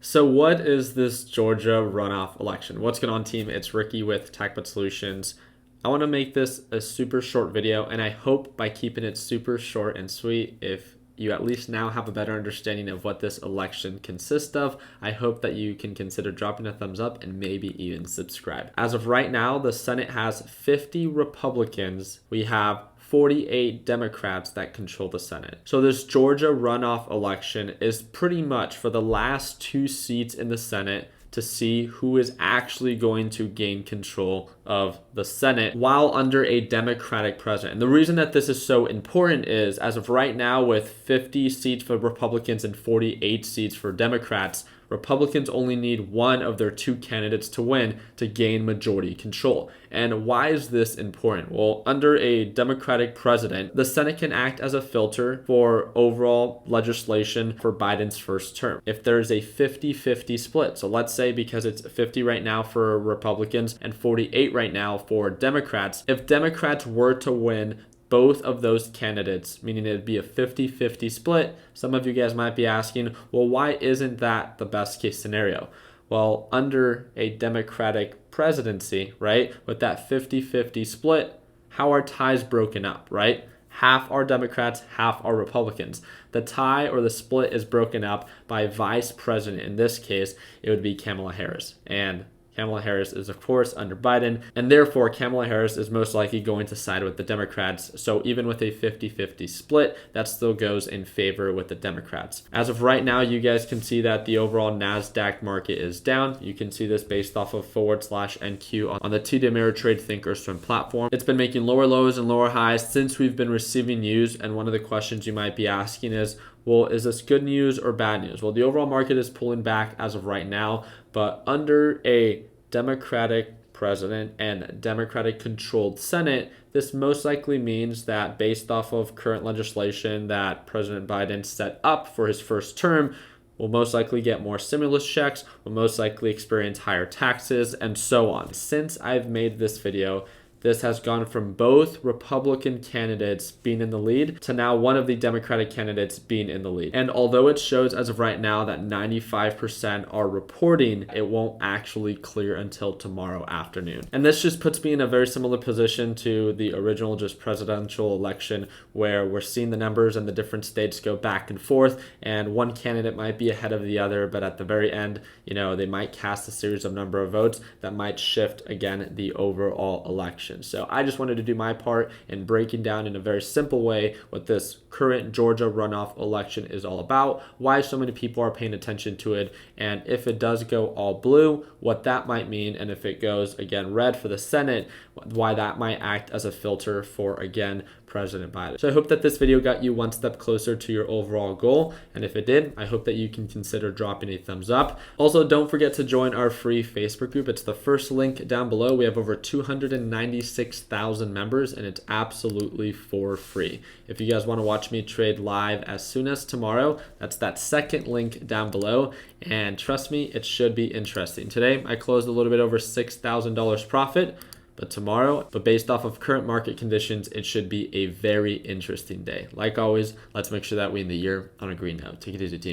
So what is this Georgia runoff election? What's going on, team? It's Ricky with TechBot Solutions. I want to make this a super short video, and I hope by keeping it super short and sweet, if you at least now have a better understanding of what this election consists of, I hope that you can consider dropping a thumbs up and maybe even subscribe. As of right now, the Senate has 50 Republicans. We have 48 Democrats that control the Senate. So this Georgia runoff election is pretty much for the last two seats in the Senate to see who is actually going to gain control of the Senate while under a Democratic president. And the reason that this is so important is, as of right now, with 50 seats for Republicans and 48 seats for Democrats, Republicans only need one of their two candidates to win to gain majority control. And why is this important? Well, under a Democratic president, the Senate can act as a filter for overall legislation for Biden's first term. If there's a 50-50 split, so let's say because it's 50 right now for Republicans and 48 right now for Democrats, if Democrats were to win both of those candidates, meaning it'd be a 50-50 split, some of you guys might be asking, well, why isn't that the best case scenario? Well, under a Democratic presidency, right, with that 50-50 split, how are ties broken up, right? Half are Democrats, half are Republicans. The tie or the split is broken up by vice president. In this case, it would be Kamala Harris. And Kamala Harris is, of course, under Biden, and therefore Kamala Harris is most likely going to side with the Democrats. So even with a 50-50 split, that still goes in favor with the Democrats. As of right now, you guys can see that the overall NASDAQ market is down. You can see this based off of /NQ on the TD Ameritrade Thinkorswim platform. It's been making lower lows and lower highs since we've been receiving news, and one of the questions you might be asking is, well, is this good news or bad news? Well, the overall market is pulling back as of right now, but under a Democratic president and Democratic controlled Senate, this most likely means that based off of current legislation that President Biden set up for his first term, we'll most likely get more stimulus checks, we'll most likely experience higher taxes, and so on. Since I've made this video, this has gone from both Republican candidates being in the lead to now one of the Democratic candidates being in the lead. And although it shows as of right now that 95% are reporting, it won't actually clear until tomorrow afternoon. And this just puts me in a very similar position to the original just presidential election, where we're seeing the numbers and the different states go back and forth, and one candidate might be ahead of the other, but at the very end, they might cast a series of number of votes that might shift, again, the overall election. So I just wanted to do my part in breaking down in a very simple way what this current Georgia runoff election is all about, why so many people are paying attention to it, and if it does go all blue, what that might mean, and if it goes, again, red for the Senate, why that might act as a filter for, again, President Biden. So I hope that this video got you one step closer to your overall goal, and if it did, I hope that you can consider dropping a thumbs up. Also, don't forget to join our free Facebook group. It's the first link down below. We have over 296,000 members, and it's absolutely for free. If you guys want to watch me trade live as soon as tomorrow, that's that second link down below, and trust me, it should be interesting. Today, I closed a little bit over $6,000 profit, but based off of current market conditions, it should be a very interesting day. Like always, let's make sure that we end the year on a green note. Take it easy, team.